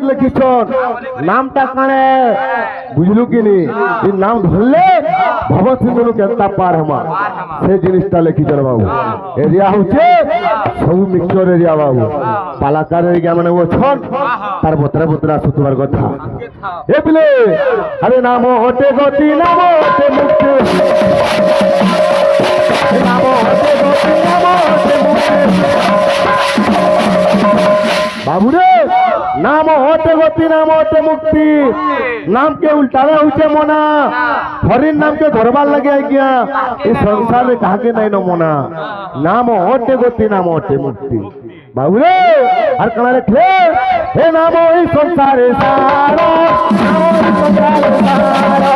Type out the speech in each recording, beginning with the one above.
লিখিছন নামটা কানে বুঝলু কিনি এই নাম ধরলে ভব সিন্ধু কেনতা পার হমা সে জিনিসটা লিখিছন বাবু এরিয়া হচ্ছে সবু মিক্সচর এরিয়া বাবু পালাকার এরিয়া মানে ওছন তার বতরা বতরা সুতবার কথা এ পিলে আরে নাম হতে গতি নাম হতে মুক্তি নাম হতে গতি নাম হতে মুক্তি বাবুরে নাম হতে গতি নাম হতে মুক্তি নাম के उल्टावे होचे मोना हरिन नाम के धरबार लगे गया इस संसार में कहा के नहीं न मोना नाम होते गति नाम होते मुक्ति बाबूरे हर कणा लिखे हे नाम ही संसार सारा नाम ही संसार सारा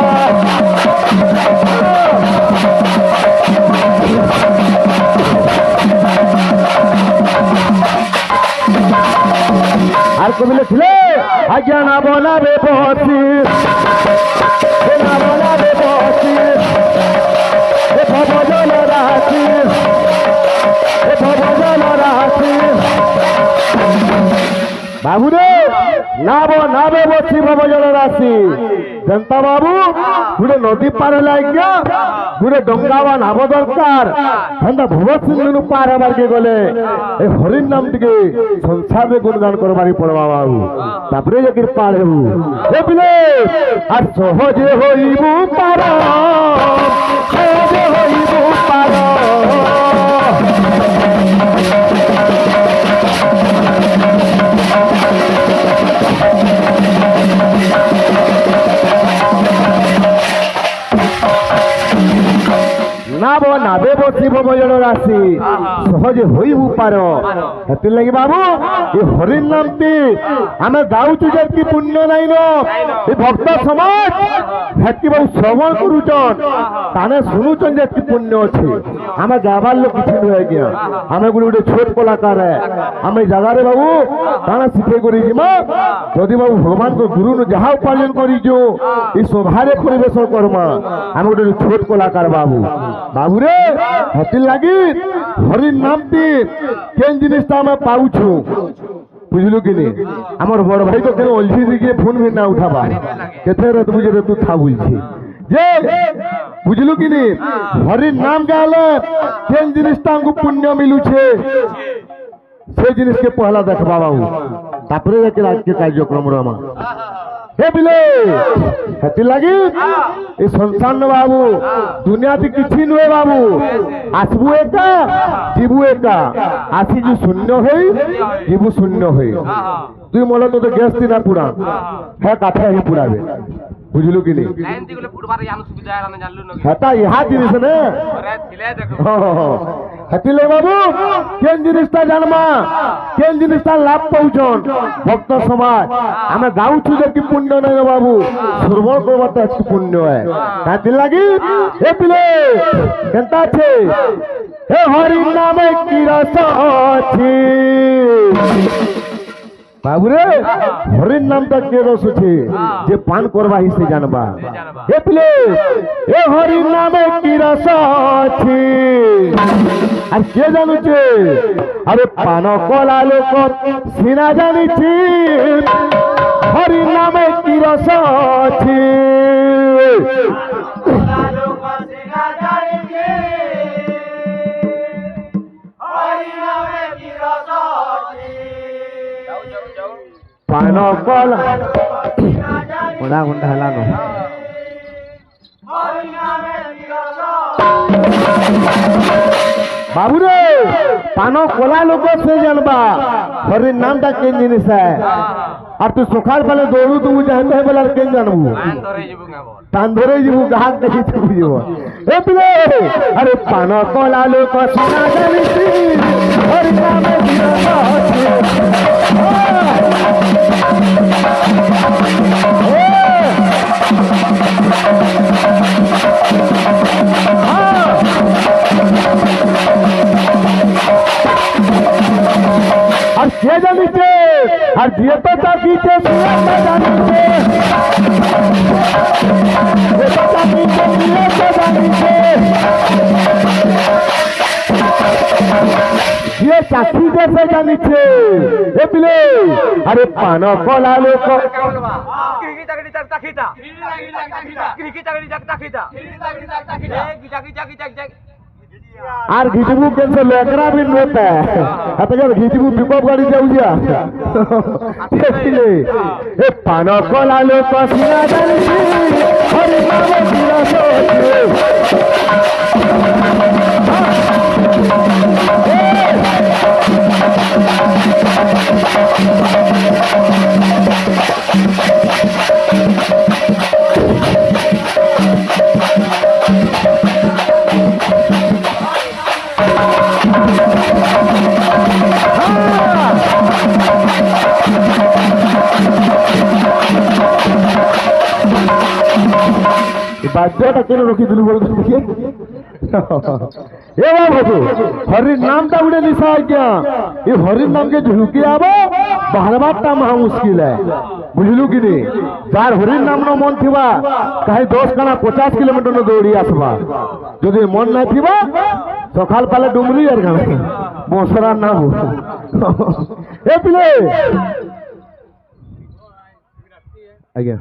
আর কবি লিখলে আজ্ঞা না বলাবে বসি না বলাবে বসি এ ভবজল রাশি এ ভবজল রাশি বাবুরে নাবে বসি ভবজল রাশি जनता बाबू गुड़े नदी पार आज्ञा गुड़े डंगा नाम दरकार हेन्दा भगत सिंह पार हबार के गले ए हरिन नाम टिके संसार में गुणगान करबारी पड़वा बाबू तापरे जकिर पार हेबू ए बिले आ सहजे होइबू पार सहजे होइबू पार नाबे बसी भवजल राशि सहजे होइबू पार हेतिर लगी बाबू ये हरिन नामटी आमे गाउचु जेति पुण्य नाइन ए भक्त समाज हेति बाबू श्रवण करूचन ताने सुनुचन जेति पुण्य अछि आमे गाबार लोक किछि न गया आमे गुडे छोट कलाकार है आमे जगारे बाबू ताने सिखे करी जिमा जदि बाबू भगवान को गुरु न जहा उपार्जन करी जो ई शोभारे परिवेशन करमा आमे गुडे छोट कलाकार बाबू बाबूरे हेतिर लगी हरिन नामटी केन जिनिसटा आमे पाउछु बुझलु कि नहीं आमर बड़ भाई तो केन ओलझी दिके फोन भी ना उठाबा केथे रे तुझे रे तू था बुझछि जे बुझलु कि नहीं हरिन नाम गाले केन जिनिसटा हमको पुण्य मिलु छे से जिनिस के पहला देखबा बाबू तापरे के आज के कार्यक्रम रमा हे बिले हेति लगी ए संसार न बाबू दुनिया ती किछि नहे बाबू आसबु एका जीवु एका आसी जो शून्य होई जीवु शून्य होई तुई मोला तो गैस दिना पुरा है काठा ही पुराबे बुझलु कि नहीं लाइन दिगले फुटबार यान सुविधा है ना जानलु न हता यहा जिनिस ने अरे थिले देखो हतिले बाबू केन जिनिसटा जानमा केन जिनिसटा लाभ पाउछन भक्त समाज आमे गाउछु जे कि पुण्य नै बाबू श्रवण करबाटा एक पुण्य है ताति लागि ए पिले केनता छे हे हरि नामे की रस अछि बाबूरे हरिन नाम तक के रस छे जे पान करबा ही से जानबा हे पिले ए हरिन नामे की रस अछि আর কে জানুছে আরে পান কলা লোক সিনা জানিছি হরি নামে কি রস আছে পান কলা ওনা ঘন্টা হেলানো बाबूरे पानो कोला लोग से जानबा हरिन नामटा केन जिनिस है और तू सुखाल पहले दौड़ू तू जानते है बोला केन जानबू तान धरे जीवू गाहक देखि तू जीवो ए पिले अरे पानो कोला लोग सुना जानिसी हरिन नामे गिरस और के जानिছে আর দিয়ে তো চাকিছে মিয়া জানিছে যে তো চাকিছে মিয়া জানিছে ये चाखी जैसे जानिछे ए पिले अरे पान कला लोक আর ঘিচবু কেনছে লেকরা বিন রতে এত জল ঘিচবু পিকআপ গাড়ি যাউজিয়া এ পান কলা লোক সিনা জানিছি হরি নাম দিলা সোচে বাদ্যটা কেন রকি দিলু বল দেখি এ বাবু হরির নামটা উড়ে নিশা আজ্ঞা এই হরির নামকে ঝুঁকি আবো বাহারবারটা মহা মুশকিল বুঝলু কি নি যার হরির নাম ন মন থিবা তাই 10 কানা 50 কিলোমিটার ন দৌড়ি আসবা যদি মন নাই থিবা সকাল পালে ডুমরি আর গানা বসরা না হো এ পিলে আজ্ঞা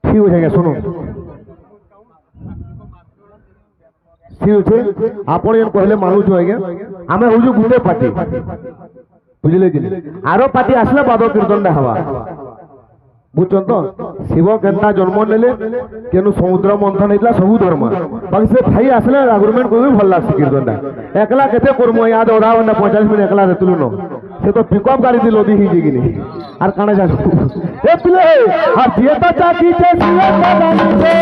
ঠিক হয়ে গেছে শুনো ঠিক আছে আপন এন কহিলে মানুষ আজ্ঞা আমি হউছু গুটে পার্টি বুঝলে কি আরো পার্টি আসলে বাদ কীর্তনটা হওয়া বুঝছেন তো শিব কেনটা জন্ম নেলে কেন সমুদ্র মন্থন হয়েছিল সবু ধর্ম বাকি সে ভাই আসলে আর্গুমেন্ট করবি ভাল লাগছে কীর্তনটা একলা কেতে করবো ইয়াদ অধা ঘন্টা 45 মিনিট একলা তুলু ন সে তো পিকআপ গাড়ি দিয়ে লদি হয়েছে কিনি আর কানে জানো এ পিলে আর যেটা চাকিছে সিয়াটা জানিছে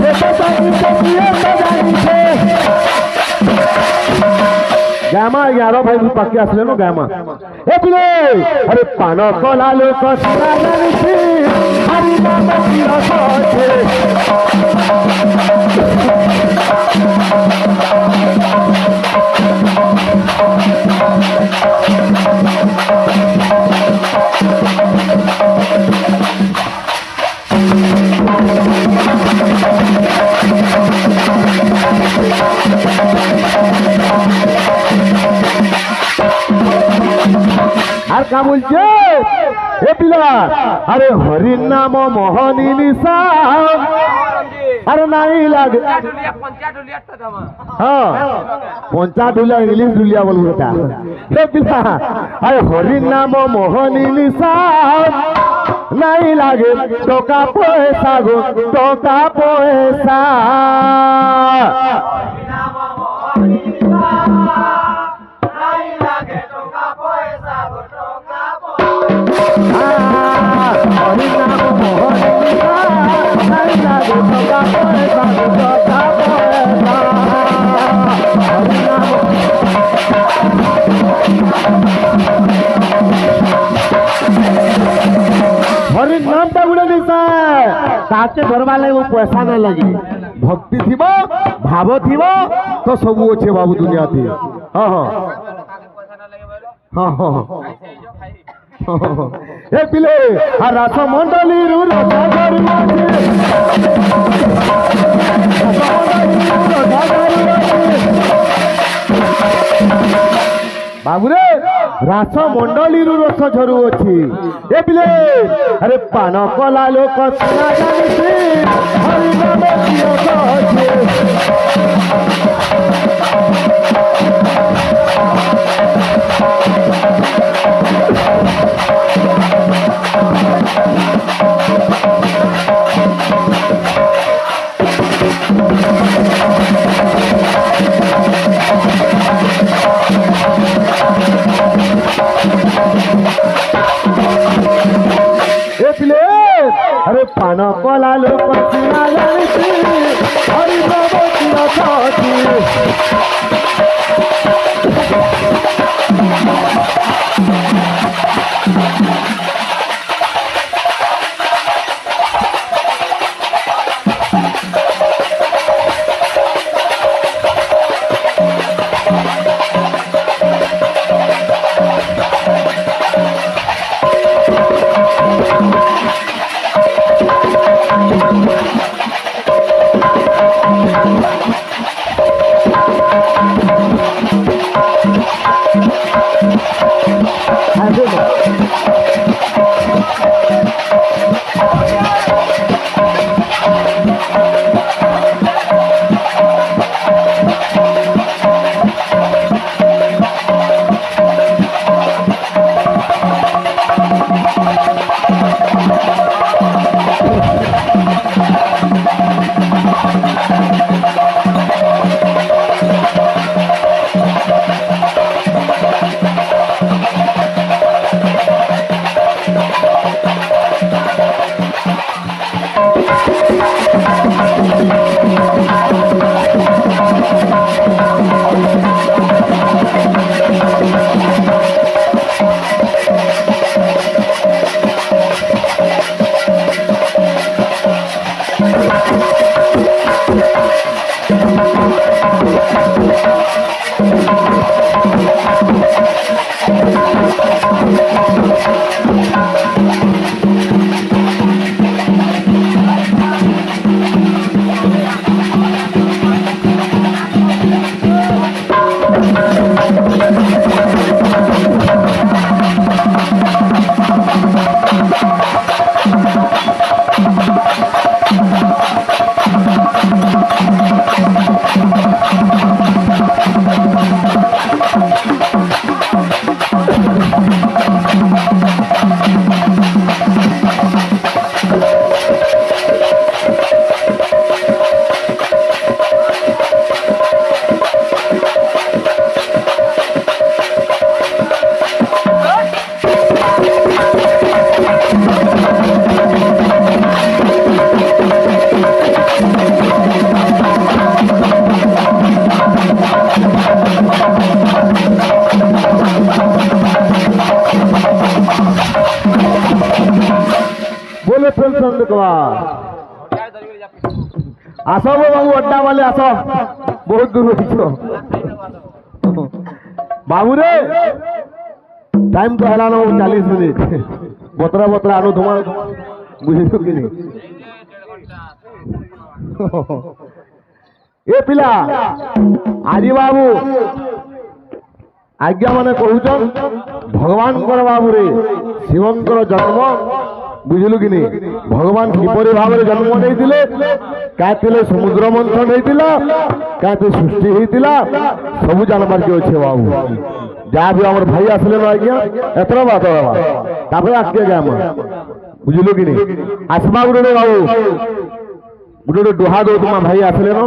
যেটা চাকিছে সিয়াটা জানিছে গামা 11 ভাই পাকি আসলে নো গামা এ পিলে আরে পান কলা লোক সিনা জানিছে হরি নাম দিলা সোচে আর কা বলছে এ পিলা আরে হরির নাম মোহনী নিশা আরে নাই লাগে হ্যাঁ পঞ্চা ডুলিয়া ইংলিশ ডুলিয়া বলবো এটা এ পিলা আরে হরির নাম মোহনী নিশা নাই লাগে টাকা পয়সা গো টাকা পয়সা হরির নামটা উড়ে দিছে তাকে ধরবার লাগে পয়সা না লাগে ভক্তি থিব ভাব থিব তো সবু আছে বাবু দুনিয়াতে হ্যাঁ হ্যাঁ হ্যাঁ এ পিলে আর রাস মন্ডলীর বাবুরে রাস মন্ডলীর রস ঝরু অছি এ পিলে আরে পান কলা লোক সিনা জানিছে হরি নাম দিলা সোচে अरे पान कला लोक सिना जानिছি हरि नाम दिला सोचে आस गो बाबू अड्डा वाले आस बहुत दूर बाबू रे टाइम तो है 40 मिनिट बतरा बतरा आनु तुम बुझे कि नहीं ए पिला आज बाबू आज्ञा माने कहूचन भगवान बाबू रे शिवंकर जन्म बुझलु कि नहीं भगवान किपरि भाव में जन्म नहीं समुद्र मंथन होता क्या सृष्टि होता सब जानवर के अच्छे बाबू जहाँ भी आम भाई आसले आज्ञा एतर बात आगे गया बुझलु कि नहीं आसमा गुटे बाबू गोटे डोहा दो तुम भाई आसले ना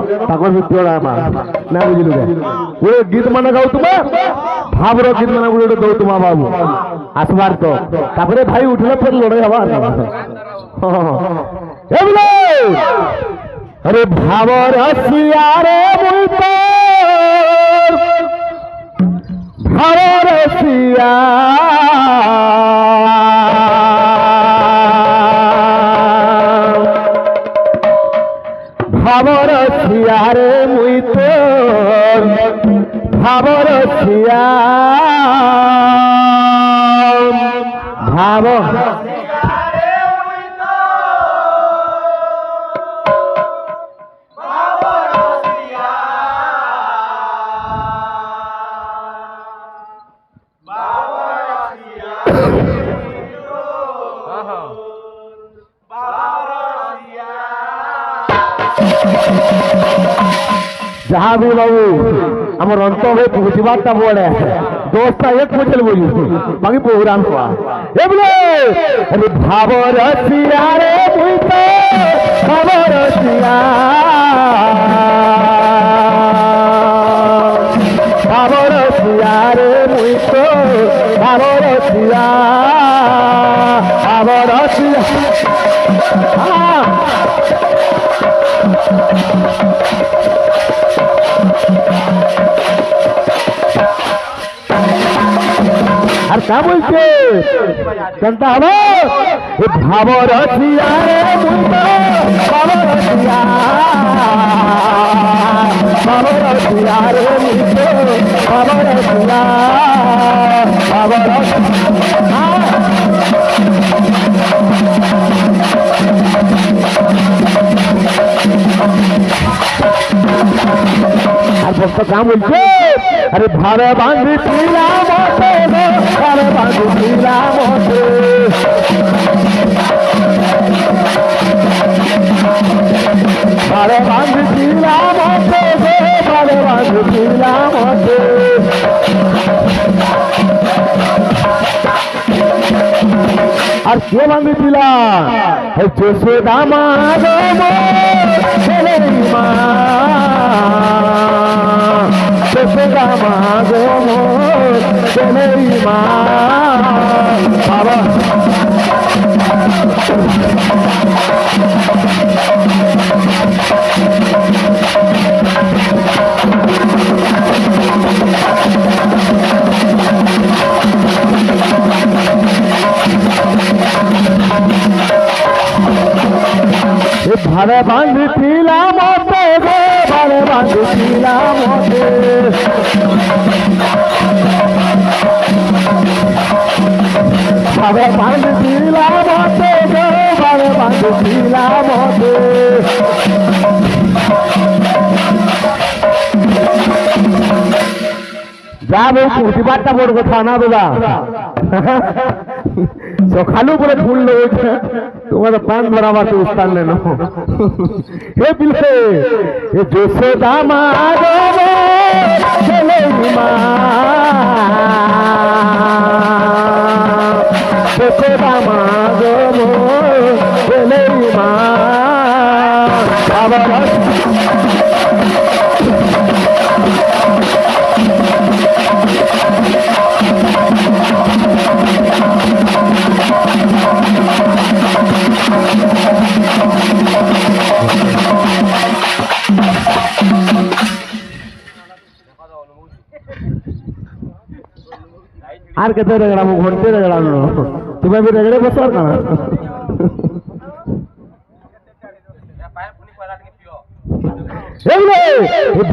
बुझलु गोटे गीत मान गाऊ तुम भावर गीत मान गोटे दो तुम बाबू आसबार तो भाई उठले फिर लड़ाई हवा अरे भावर सियारे भावर सिया भावर सियारे मुई तो भावर सिया भाव जहाँ भी बाबू आम अंत हुए बुझबारटा पड़े दोस्ता एक बुझल बुझू बाकी प्रोग्राम हुआ अरे भावर सिया रे भावर सिया भावर सिया रे भावर सिया भावर सिया আর কা বলছে জানতে হবে ভাবর সিয়া রে ভাবর সিয়া ভাবর সিয়া রে ভাবর সিয়া ভাবর আর ভক্ত কা বলছে আরে ভারে বাঁধিছিলাম ভারে বাঁধিছিলাম ভারে বাঁধিছিলাম ভারে বাঁধিছিলাম আর কে বাঁধিছিলাম যশোদা মা গো ছেলে মা যশোদা মা গো ছেলে মা বাবা ভারে বাঁধিছিলাম ভারে বাঁধিছিলাম ভারে বাঁধিছিলাম ভারে বাঁধিছিলাম যাবে প্রতিবারটা বড় কথা না দাদা সকালু করে ফুল লেগেছে তোমার প্রাণ ভরাবার তো স্থান নেন হে পিলে হে যশোদা মা গো ছেলে মা যশোদা মা গো ছেলে মা বাবা আর কেতে রেগড়াবো ঘন্টে রেগড়ানো তুমি भी রেগড়ে বসো না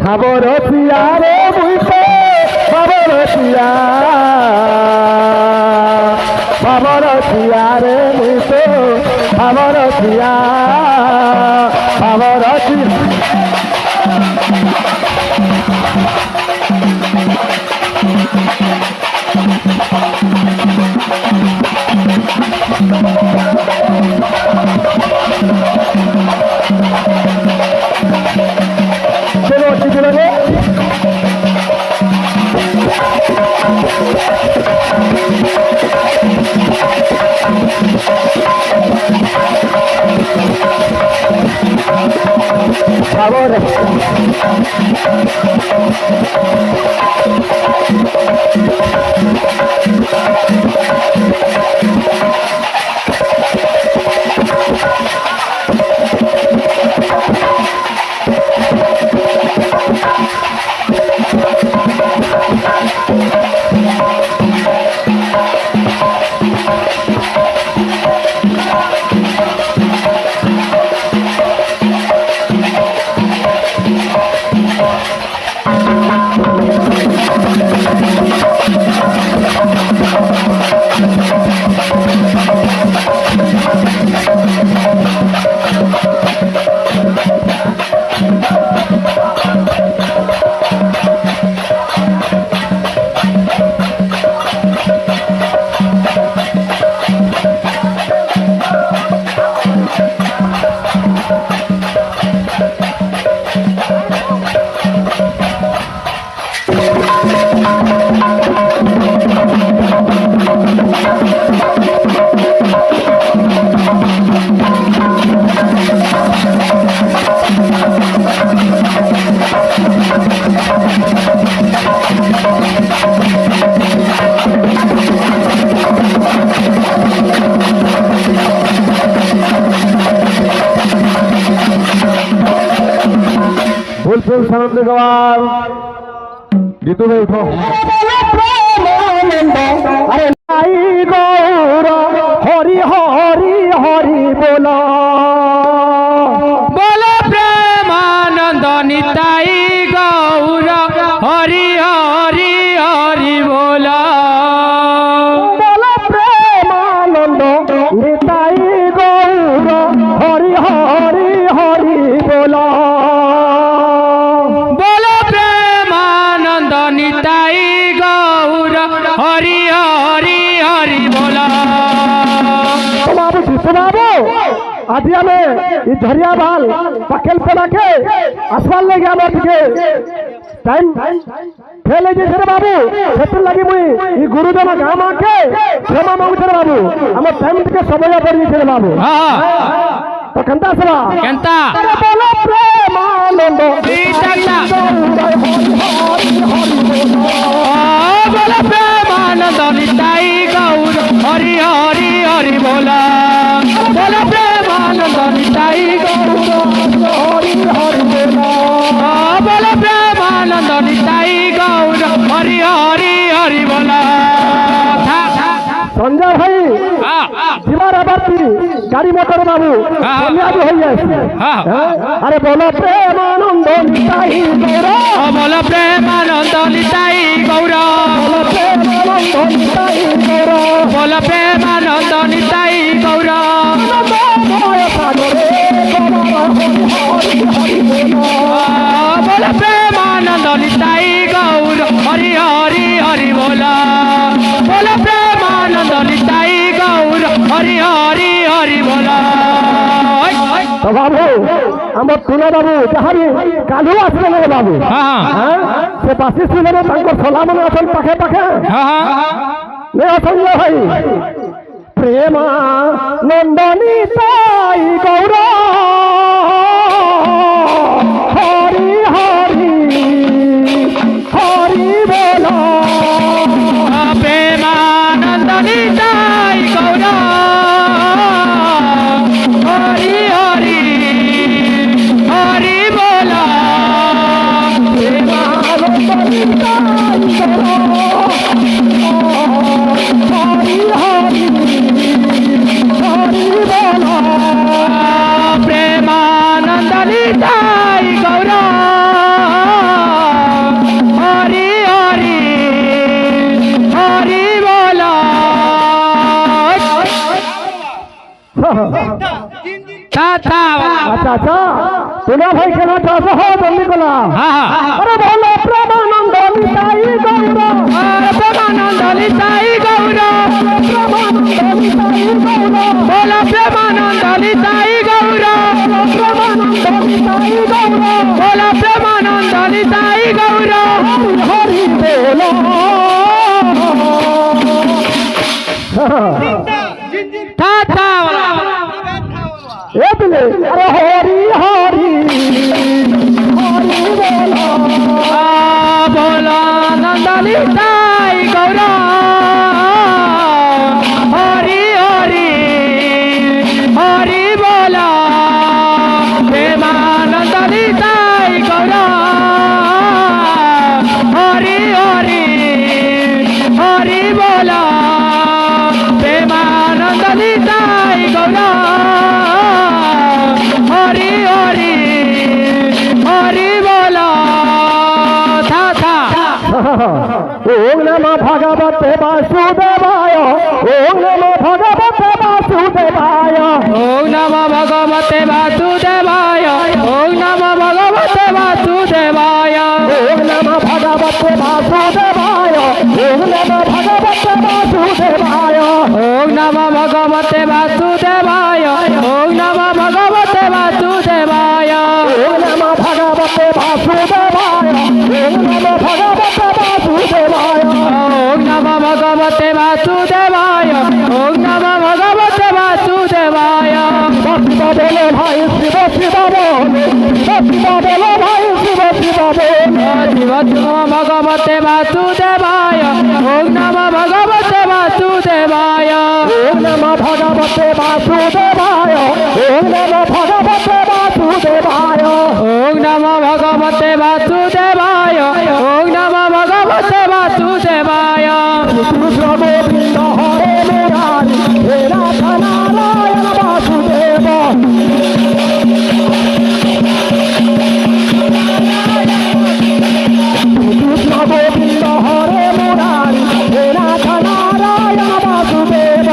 ভাবর সিয়া রে মুইতে ভাবর সিয়া রে মুইতে ভাবর সিয়া favor. फुल सानंद गवार जीतू भाई उठो अरे नाई गौर हरि हरि हरि बोलो बोलो प्रेमानंद निताई गौर हरि हरि हरि बोलो बोलो प्रेमानंद निताई गौर हरि हरि हरि बोलो बाबू आज आमे ई झरिया बाल पकेल पड़ा के आसमान ले गया मत के टाइम फेले जे रे बाबू सेट लगी मुई ई गुरुदेव गाम आके क्षमा मांगु रे बाबू हम टाइम के समय पर रे बाबू हां तो कंता सवा केंता अरे बोलो प्रेमानंद सीता बोला प्रेमानंद निताई गौर हरि हरि हरि बोला बोला प्रेमानंद निताई गौर हरि हरि बोला बोला प्रेमानंद निताई गौर हरि हरि हरि बोला संजय भाई जीवार आबादी गाड़ी मोटर बाबू कामयाब हो जाए अरे बोलो प्रेमानंद निताई गौर बोला प्रेमानंद निताई गौर बोला प्रेमानंद निताई गौर बोला प्रेमानंद निताई गौर हरि हरि हरि बोला बोला प्रेमानंद निताई गौर हरि हरि हरि बोला तो बाबू हम तुला बाबू जहाँ भी कालू आसले रे बाबू से बासी सुने में तांको सलाम ने असल पाखे पाखे ले असल भाई प्रेमा नंदनी ताई गौर हरि हरि हरि बोला प्रेमानंद निताई गौर हरि हरि हरि बोला प्रेमानंद निताई गौर हरि हरि हरि बोला ताता अच्छा अच्छा तुला भाई खेला चाहते हो जल्दी बोला अरे बोलो प्रेमानंद निताई गौर प्रेमानंद निताई गौर बोला प्रेमानंद निताई गौर बोला प्रेमानंद निताई गौर हरि बोलो ताता ए बिले अरे हरि हरि हरि बोलो बोला नंद निताई गौर हरि हरि हरि बोला प्रेमानंद निताई गौर हरि हरि हरि बोला प्रेमानंद निताई गौर हरि हरि हरि बोला था ओम नमः भगवते वासुदेवाय ओम नमः भगवते वासुदेवाय ओम नमः भगवते वासुदेवाय ओम नमः भगवते वासुदेवाय ओम नमः भगवते वासुदेवाय ओम नमः भगवते वासुदेवाय ओम नमः भगवते वासुदेवाय ओम नमः भगवते वासुदेवाय ओम नमः भगवते वासुदेवाय ओम नमः भगवते वासुदेवाय ओम नमः भगवते वासुदेवाय ओम नमः भगवते वासुदेवाय शिव बोलो भाई शिव शिव बोलो शिव बोलो भाई शिव शिव बोलो शिव शिव भगवते वासुदेवाय ओम नमः भगवते वासुदेवाय ओम नमः भगवते वासुदेवाय ओम नमः भगवते वासुदेवाय ओम नमः भगवते वासुदेवाय ओम नमः भगवते वासुदेवाय कृष्ण गोविंद हरे मुरारी हे नाथ नारायण वासुदेव कृष्ण गोविंद हरे मुरारी हे नाथ नारायण वासुदेव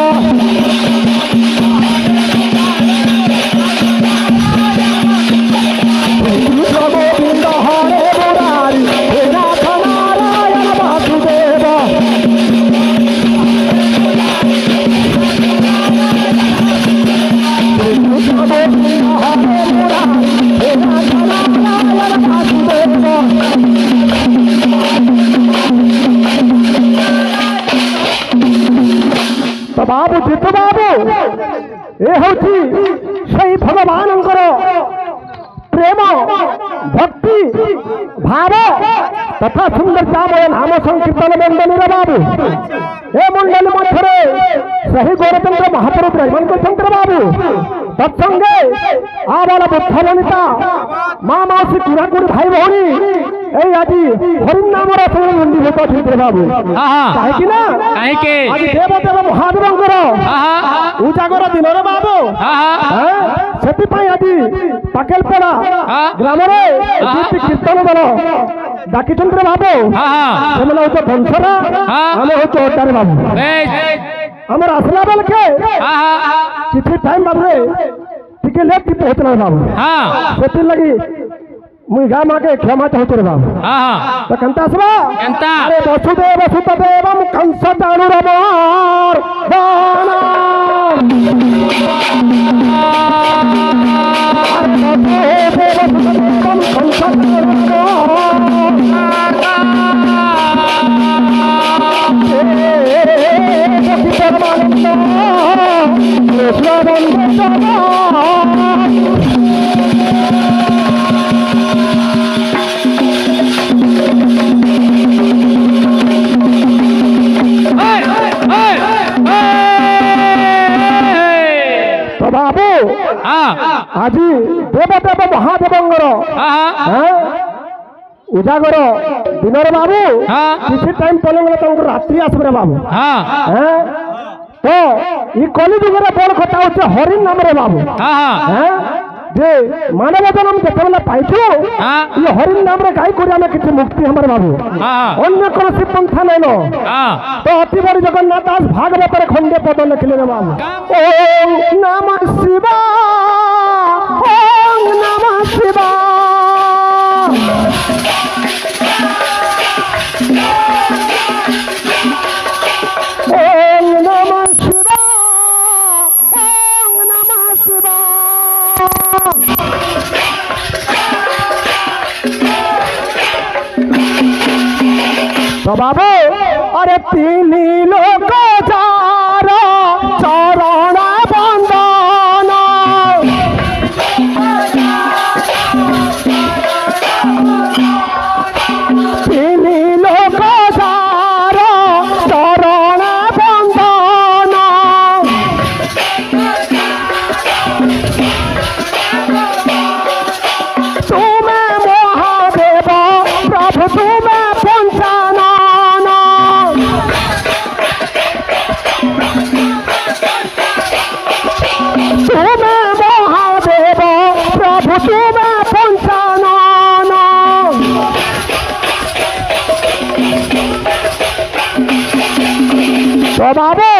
कृष्ण गोविंद हरे मुरारी हे नाथ नारायण वासुदेव ତ ବାବୁ ଜିତୁ ବାବୁ ଏ ହଉଛି ସେଇ ଭଗବାନଙ୍କର ପ୍ରେମ ଭକ୍ତି ଭାବ ତଥା ସୁନ୍ଦରତାମୟ ନାମ ସଂକୀର୍ତ୍ତନ ମଣ୍ଡଳୀର ବାବୁ ଏ ମଣ୍ଡଳୀ ମଧ୍ୟରେ ସେହି ଗୌରଚନ୍ଦ୍ର ମହାପ୍ରଭୁ ବ୍ରହ୍ମଣ କରିଛନ୍ତି ବାବୁ ତତ୍ସଙ୍ଗେ ଆବାଳ ବୁଦ୍ଧ ବନିତା ମା ମାଉସୀ କୁରାକୁଡ଼ି ଭାଇ ଭଉଣୀ এই আজি হরিণ নামর আসলে মন্দিভূত অଛନ୍ତି বাবু কাହିଁକି ନା କାହିଁକି ଆଜି ଦେବଦେବ ମହାଦେବଙ୍କର ଉଜାଗର ଦିନରେ ବାବୁ ସେଥିପାଇଁ ଆଜି ପାକେଲପଡ଼ା ଗ୍ରାମରେ ଦୁଇଟି କୀର୍ତ୍ତନ ଦଳ ଡାକିଛନ୍ତି ବାବୁ ସେମାନେ ହଉଛ ବଂଶରା ଆମେ ହଉଛୁ ଅଟାରେ ବାବୁ ଆମର ଆସିଲା ବେଳକେ କିଛି ଟାଇମ୍ ବାବୁରେ ଟିକେ ଲେଟ୍ ପହଞ୍ଚିଲା ବାବୁ ସେଥିର୍ଲାଗି मुई गाँ माके क्षमा चाहते रे बाबू तो कंता असबा केंता अरे वसुदेव सुतदेवम कंस चाणूरमोर दाना अरे वसुदेव सुतदेवम कंस बाबू আজি দেবদেব মহাদেবঙ্গর উজাগর দিনের বাবু কিছু টাইম পলে গেলে তাঙ্কর রাত্রি আসবে বাবু তো এই কলিযুগরে বড় কথা হচ্ছে হরিণ নামরে বাবু যে মানব জন্ম যেতবেলে পাইছু এই হরিণ নামরে গাই করে আমি কিছু মুক্তি আমার বাবু অন্য কোনসি পন্থা নাইন তো অতি বড় জগন্নাথ দাস ভাগবতের খণ্ডে পদ লিখলে বাবু ওম নমঃ শিবায় ওম নমঃ শিবায় ওম নমঃ শিবায় ওম নমঃ শিবায় তো বাবু আরে তিনি লোক যার চরণ বন্দন তিনি লোক যার চরণ বন্দন তুমি মহাদেব প্রভু তুমি পঞ্চানন তুমি মহাদেব প্রভু তুমি পঞ্চানন তো বাবু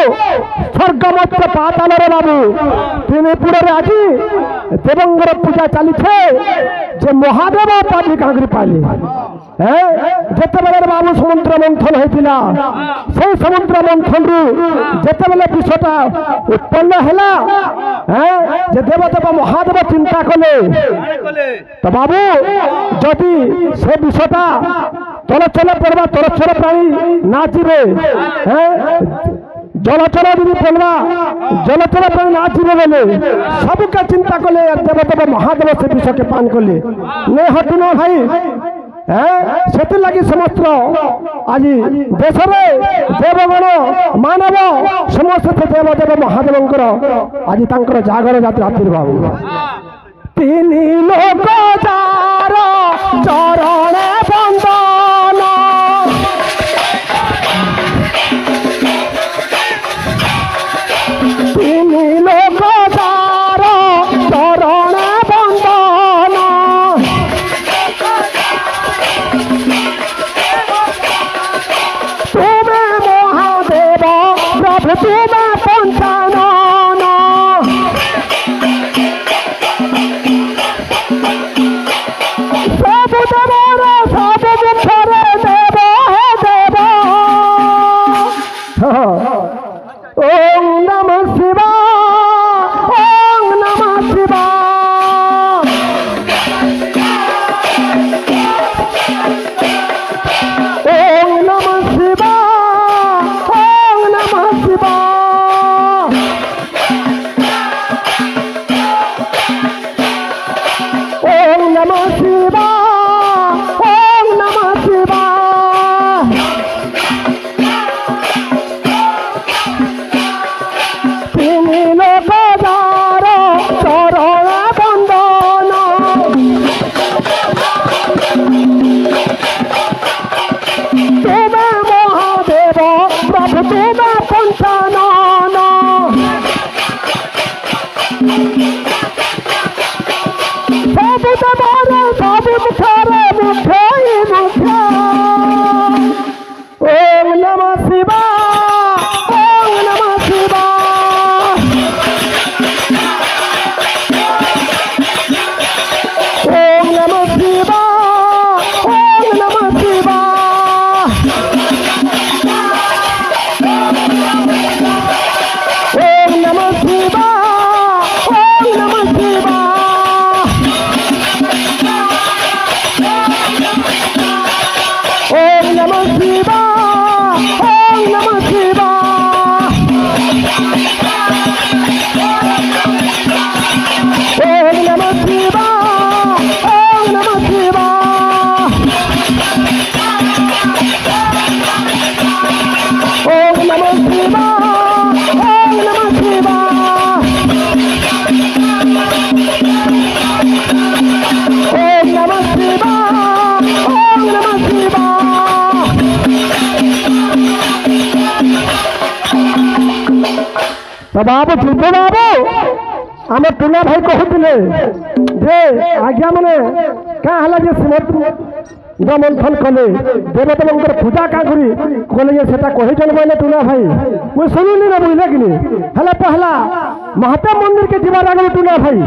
স্বর্গমত্র পাতালরে বাবু ত্রিপুরের আজি দেবঙ্গর পূজা চালিছে যে মহাদেব পাবি কাঁকড়ি পাইলে যেতবেলে বাবু সমুদ্র মন্থন হয়েছিল সেই সমুদ্র মন্থনরু যেতবেলে বিষটা উৎপন্ন হেলা যে দেবদেব মহাদেব চিন্তা কলে তো বাবু যদি সে বিষটা তলচলে পড়বা তলচল প্রাণী না ଯିବେ জলচর যদি পড়বা জলচর প্রাণী না ଯିବେ বলে সবকে চিন্তা কলে দেবদেব মহাদেব সে বিষকে পান কলে নে হটুন ভাই ସେଥିଲାଗି ସମସ୍ତ ଆଜି ଦେଶରେ ଦେବଗଣ ମାନବ ସମସ୍ତେ ଦେବଦେବ ମହାଦେବଙ୍କର ଆଜି ତାଙ୍କର ଜାଗର ଜାତି ଆବିର୍ଭାବ ତିନି ଲୋକ ଯାର ଚରଣ ବନ୍ଦନ ତିନି ଲୋକ ଯାର ଚରଣ ବନ୍ଦନ তুমি মহাদেব প্রভু তুমি পঞ্চানন সবু দেবর সবু মুখরে দেব হে দেব ওম নমঃ শিবায় ওম নমঃ শিবায় ওম নমঃ শিবায় ওম নমঃ শিবায় तो बाबू जुब्बू बाबू आम टुना भाई कहते जे आज्ञा मैंने क्या है जे श्रीमती मंथन कले देवता पूजा क्या करी कहले जे सेटा कही बोले टुना भाई मुझे शुणुनी ना बुझले कि हेल्ला पहला महादेव मंदिर के जीवा आगे टुना भाई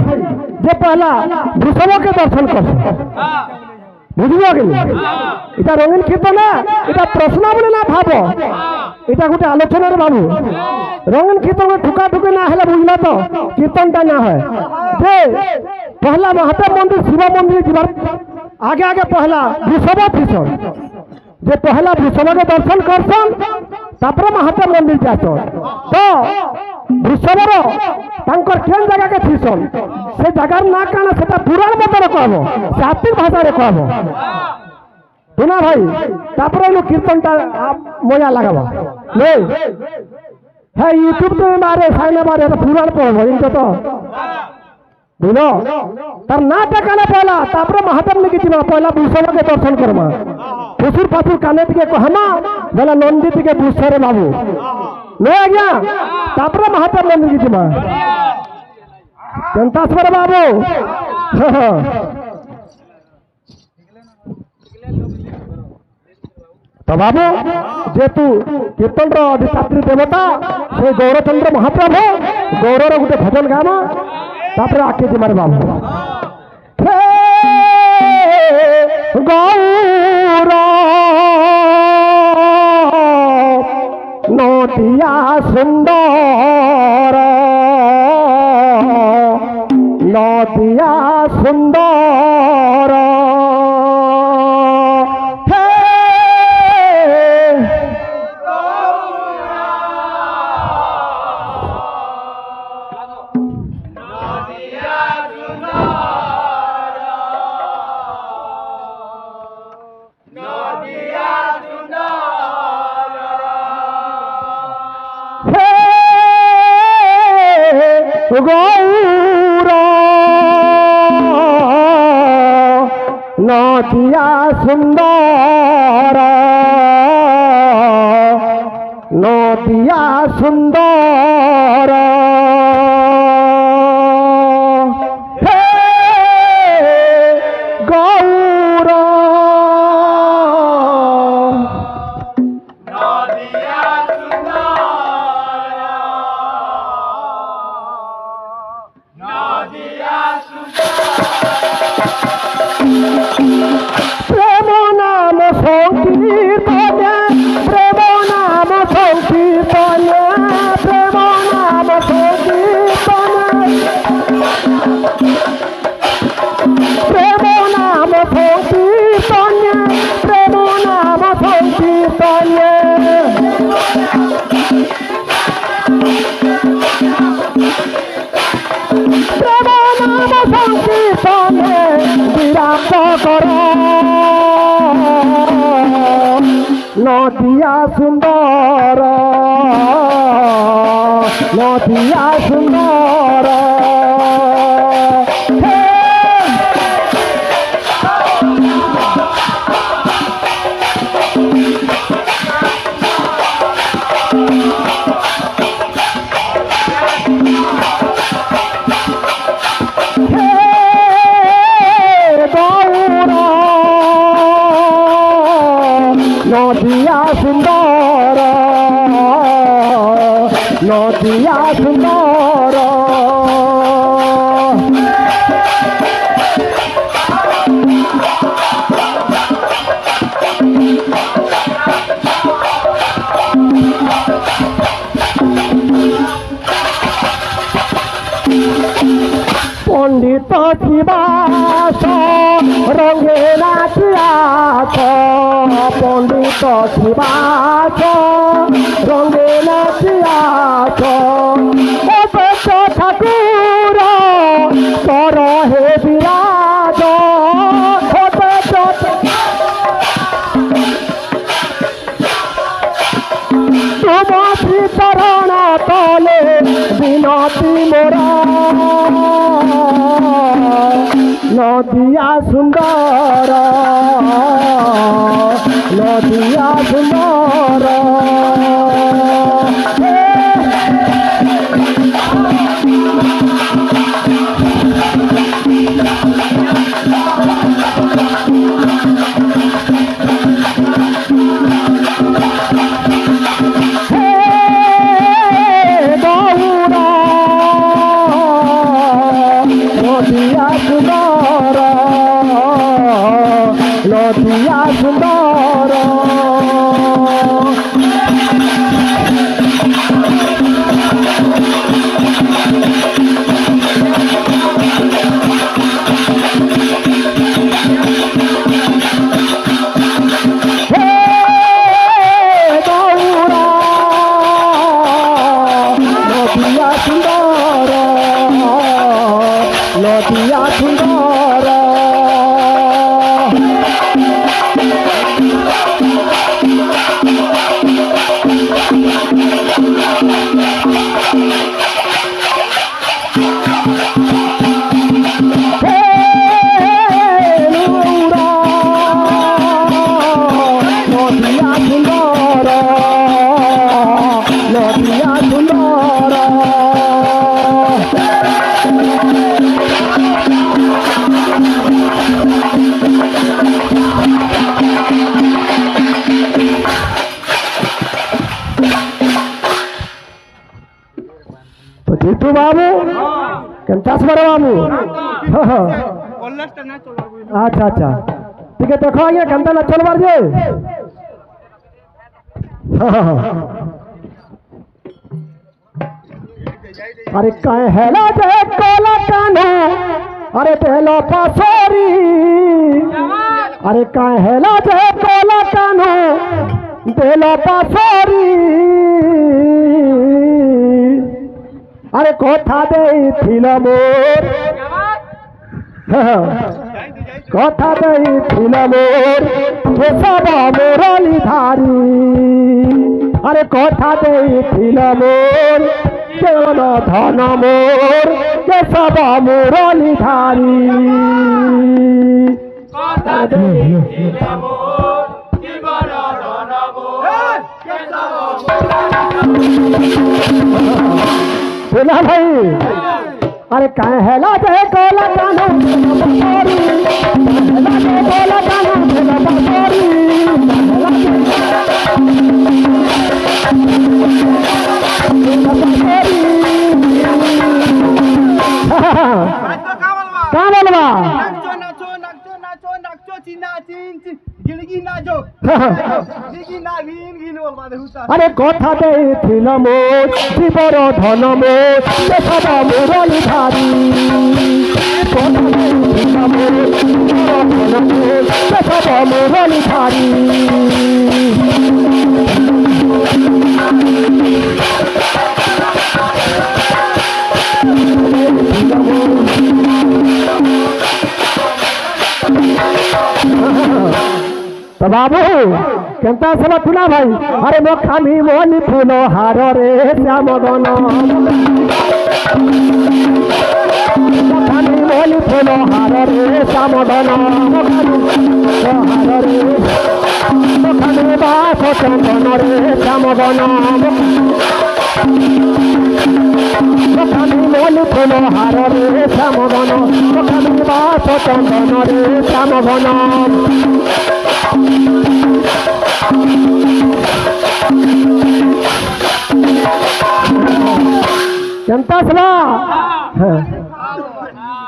जे पहला वृषभ के दर्शन कर बुझल कि इटा रंगीन कीर्तन इटा प्रश्नावली ना भाव এটা গোটে আলোচনার বাবু রঙিন কীর্তন ঠুকা ঠুকে না হলে বুঝলা তো কীর্তনটা না হয় যে পহলা মহাদেব মন্দির শিব মন্দির যাবার আগে আগে পহলা বৃষভ ভীষণ যে পহলা বৃষভকে দর্শন করছন তারপরে মহাদেব মন্দির যাচ্ছন তো বৃষভর তাঙ্কর কেন জায়গাকে থিসন সে জায়গার না কানা সেটা পুরাণ মতরে কহব জাতির ভাষারে কহব टुना भाई तापरे लो कीर्तनटा मजा लगाबा ले है यूट्यूब पे मारे साइने मारे तो पुराण पढ़बो इनके तो बुझलो तार ना टाकाना पहला तापरे महादेव ने किछि पहला वृषभ के दर्शन करमा फुसुर फासुर काने के कहमा बोला नंदी के बुसरे बाबू ले आज्ञा तापरे महादेव मंदिर किछि जनता सबर बाबू तो बाबू जेतु कीर्तन अधिष्ठात्री देवता से गौरचंद्र महाप्रभु गौरव गोटे भजन गामा तापर आके जिमारे बाबू हे गौर नदिया सुंदर नदिया सुंदर गौर नदिया सुंदर नदिया सुंदर हे गौर प्रेम नाम संकीर्तन प्रेम नाम संकीर्तन प्रेम नाम संकीर्तन प्रेम नाम संकीर्तन प्रेम नाम संकीर्तन प्रेम नाम संकीर्तन विराट कर नदिया सुंदर नदिया सुंदर नदिया सुंदर नदिया सुंदर पंडित शिवास रंगे नाचियास पंडित शिवास रंगे नाचियास ठाकुर तर हे विराज तुम चरण तले विनती मोरा नदिया सुंदर नदिया सुंदर সুন্দর নদিয়া সুন্দর জিতু বাবু কেমন চাষ বড় বাবু আচ্ছা আচ্ছা ঠিক আছে দেখো আগে কেমন না চলবার যে अरे कहे हेला जे कोला कानो अरे तेलो पासोरी अरे कहे हेला जे कोला कानो तेलो पासोरी अरे कोठा दे थिलो मोर कोठा दे थिलो मोर ये सब मोरली धारी अरे कोठा दे थिलो मोर কেবল ধন মোর কেশব মুরলী ধারী बोला भाई अरे कहे हेला जे कोला कानो हेला जे कोला कानो हेला बसोरी क्या बोलवा अरे कथा दे मोर शिवर धन मोर सब मुरली धारी कथा दे मोर शिवर धन मोर सब मुरली धारी तो बाबू केंता सब तुला भाई अरे मो खामी मोनी फूलो हार रे श्याम गन खामी मोनी फूलो हार रे श्याम गन हार रे खामी बास चंदन रे श्याम गन खामी मोनी फूलो हार रे श्याम गन खामी बास चंदन रे श्याम गन जनता सभा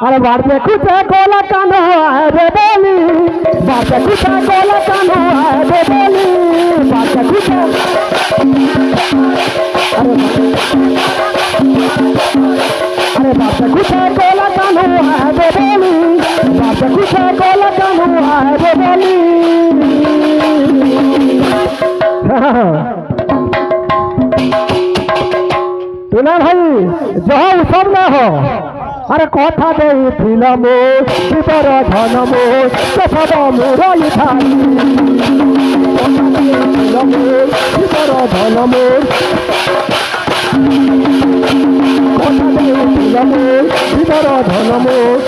अरे बार में कुछ कोला कानो है रे बोली बार में कुछ कोला कानो है रे बोली बार में कुछ अरे बार में कुछ कोला कानो है रे बोली बार में कुछ कोला कानो है रे बोली तुला भाई जो सब न हो अरे कथा दे मोर शिवर धन मोर सब मुरली धारी मोर शिवर धन मोर कथा दे मोर शिवर धन मोर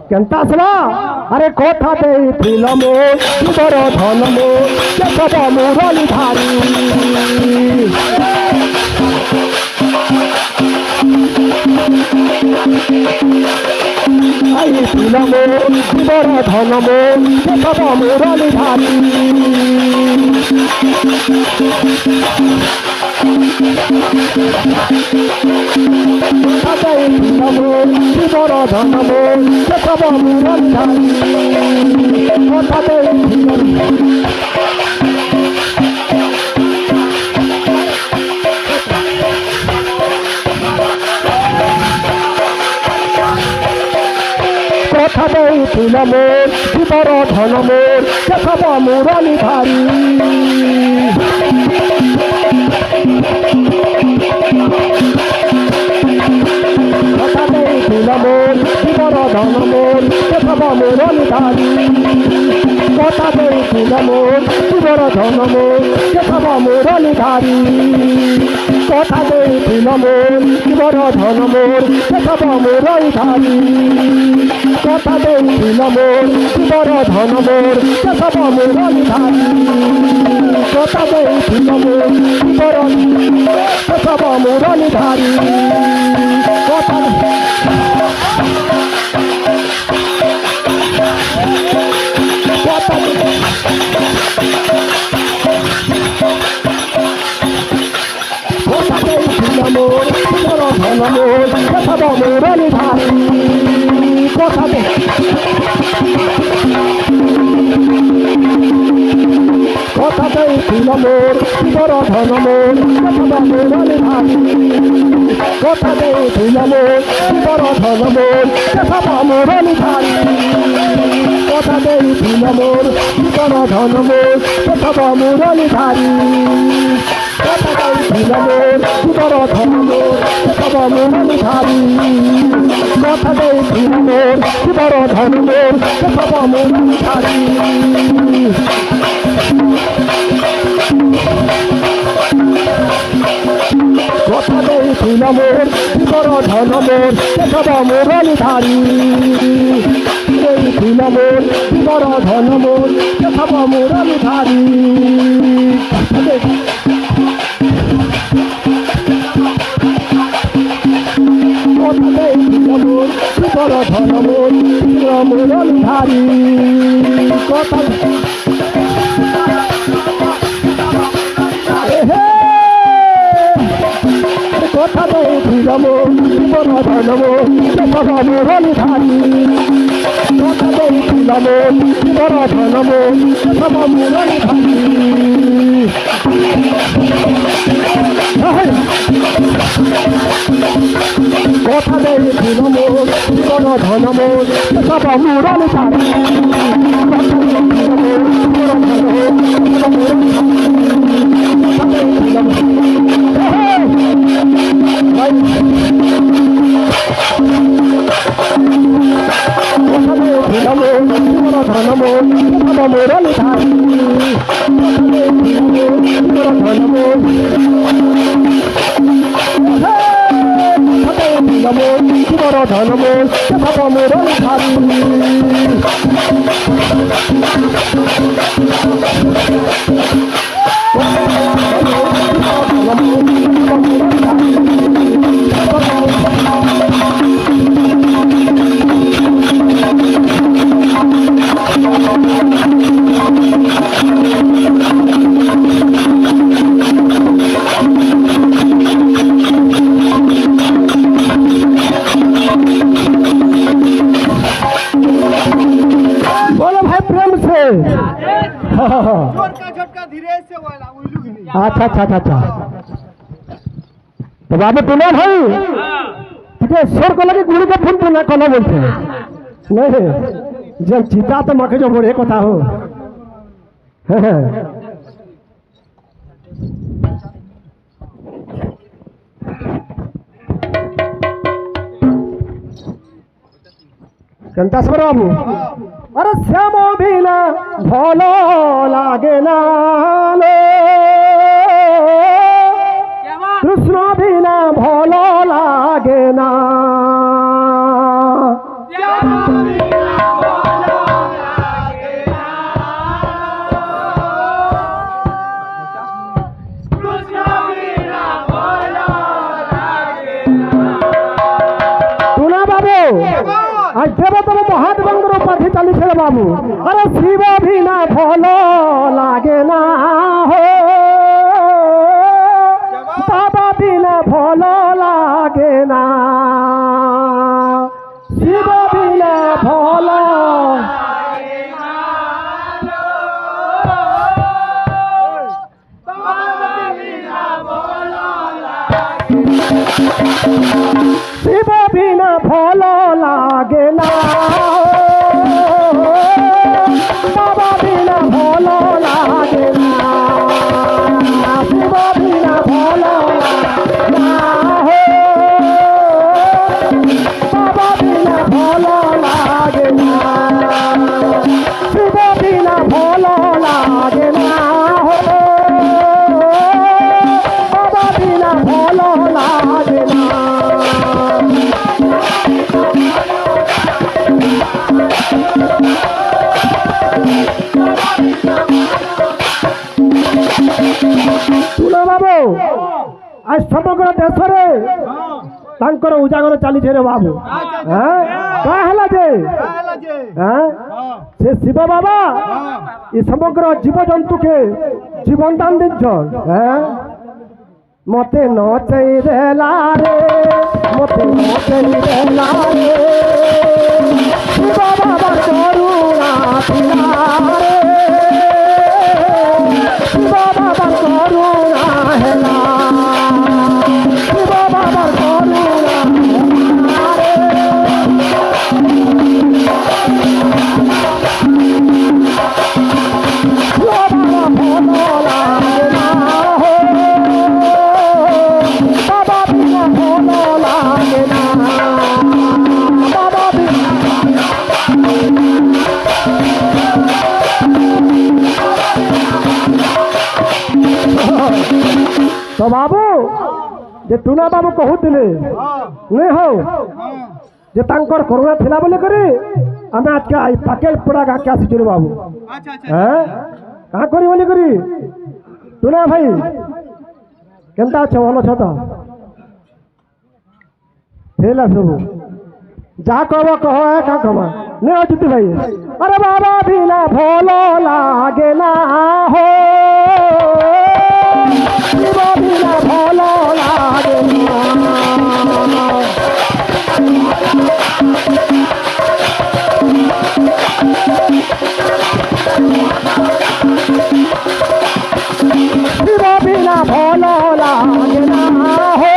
केंता सला अरे कथा दे मोर शिवर धन मोर सब मुरली धारी आई मोर शिवर धन मोर सब मुरली धारी मोर शिवर धन मोर सब मुरली धारी कथा दे कथा दे मोर शिवर धन मोर सब मुरली धारी কথা ଦେଇছিল মোর শিবর ধন মোর কেশব মুরলীধারী কথা ଦେଇছিল মোর শিবর ধন মোর কেশব মুরলীধারী কথা ଦେଇছিল মোর শিবর ধন মোর কেশব মুরলীধারী কথা ଦେଇছিল মোর শিবর কেশব মুরলীধারী কথা মোর শিবর ধন মোর কেশব মুরলীধারী কথা কথা ଦେଇছিল মোর শিবর ধন মোর কেশব মুরলীধারী কথা ଦେଇছিল মোর শিবর ধন মোর কেশব মুরলীধারী কথা ଦେଇছিল মোর শিবর ধন মোর কেশব মুরলীধারী কথা ଦେଇছিল মোর শিবর ধন মোর কেশব মুরলীধারী কথা ଦେଇছিল মোর শিবর ধন মোর কেশব মুরলীধারী কথা ଦେଇছিল মোর শিবর ধন মোর কেশব মুরলীধারী ଦେଇছিল মোর শিবর ধন মোর কেশব মুরলীধারী কথা ଦେଇছিল মোর শিবর ধন মোর কেশব মুরলীধারী কথা কথা ଦେଇছিল মোর শিবর ধন মোর কেশব মুরলীধারী কথা ଦେଇছিল মোর শিবর ধন মোর কেশব মুরলীধারী কথা ଦେଇছিল মোর শিবর ধন মোর কেশব মুরলীধারী শিবর ধন মোর কেশব মুরলীধারী बोलो भाई प्रेम से झटका धीरे से वाला उल्लू की नहीं अच्छा अच्छा अच्छा अच्छा तो बाबू टुना भाई ठीक है स्वर को लगे गुरु का फूल टुना कौन बोलते हैं नहीं जब चिता तो मके जो बड़े कथा हो कंता सबर बाबू अरे श्याम बिना भलो लागे ना लो कृष्ण बिना भलो लागे ना टुना बाबू आज देवतम महादेवंकर उपाधि चली थे बाबू अरे शिव भी ना भलो लागे ना हो बाबा भी ना भलो लागे ना शिव भी ना भलो शिव भी ना भलो लागे ना बाबा भी ना भलो लागे ना शिव भी ना भलो ना हो बाबा भी ना भलो लागे ना शिव भी ना भलो ବାବୁ ଆজ ସମଗ୍ର ଦେଶରେ ତାଙ୍କର ଉଜାଗର ଚାଲିছে রে বাবু হ্যাঁ কা ହେଲା যে ହେଲା ଯେ হ্যাঁ সে শিব বাবা এই সমগ্র জীবজন্তুকে জীবন দান দিচ্ছন হ্যাঁ মতে নচাই দেলা রে মতে নচাই দেলা রে শিব বাবা করুণা পিলা রে শিব বাবা করুণা হেলা শিব বাবা করুণা তো বাবু যে টুনা বাবু কহুলে নুই হও যে তাঙ্কর করোনা ଥିଲା বলে করে আমি আজকে আই পাকেল পোড়া গাকে আসিছু রে বাবু আচ্ছা আচ্ছা হ্যাঁ কা করি বলি করি টুনা ভাই কেনতা আছে ভালো ছ তো হেলা প্রভু যা কব কহ কা কমা নে অজিতি ভাই আরে বাবা বিনা ভালো লাগে না হো শিব বিনা ভালো লাগে না শিব বিনা ভালো লাগে না হো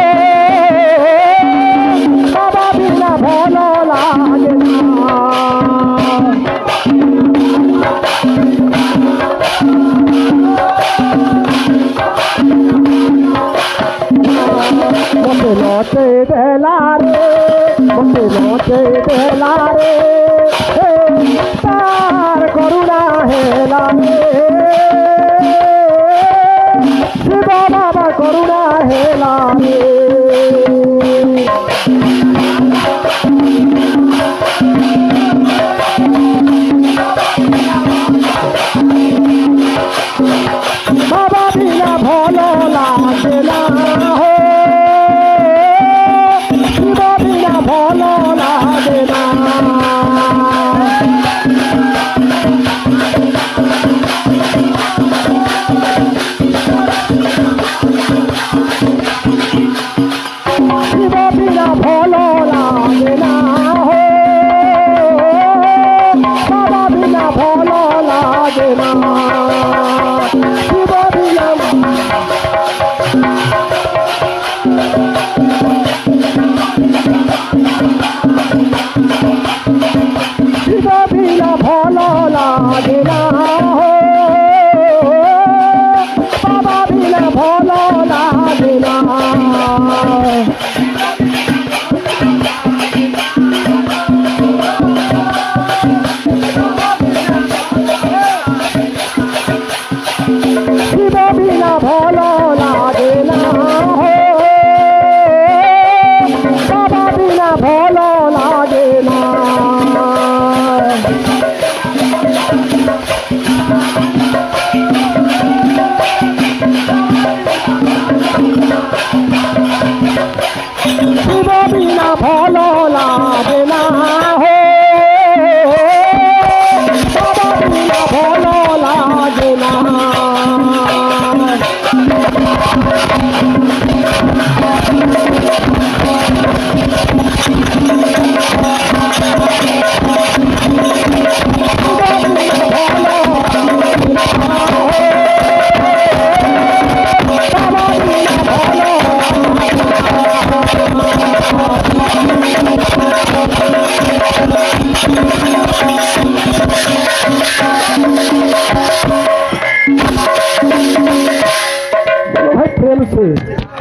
বাবা বিনা ভালো লাগে না মতে নচে দেলা রে মতে নচে দেলা রে তার করুণা হেলা রে শিব বাবা করুণা হেলা রে বাবা বিনা ভালো লাগে না হো শিব বিনা ভালো লাগে না শিব বিনা ভালো লাগে না হো বাবা বিনা ভালো লাগে না শিব বিনা শিব বিনা ভালো লাগে না হো বাবা বিনা ভালো লাগে না শিব বিনা ভালো লাগে না হো বাবা বিনা ভালো লাগে না শিব বিনা ভালো লাগে না হো বাবা বিনা ভালো লাগে না भाई प्रेम से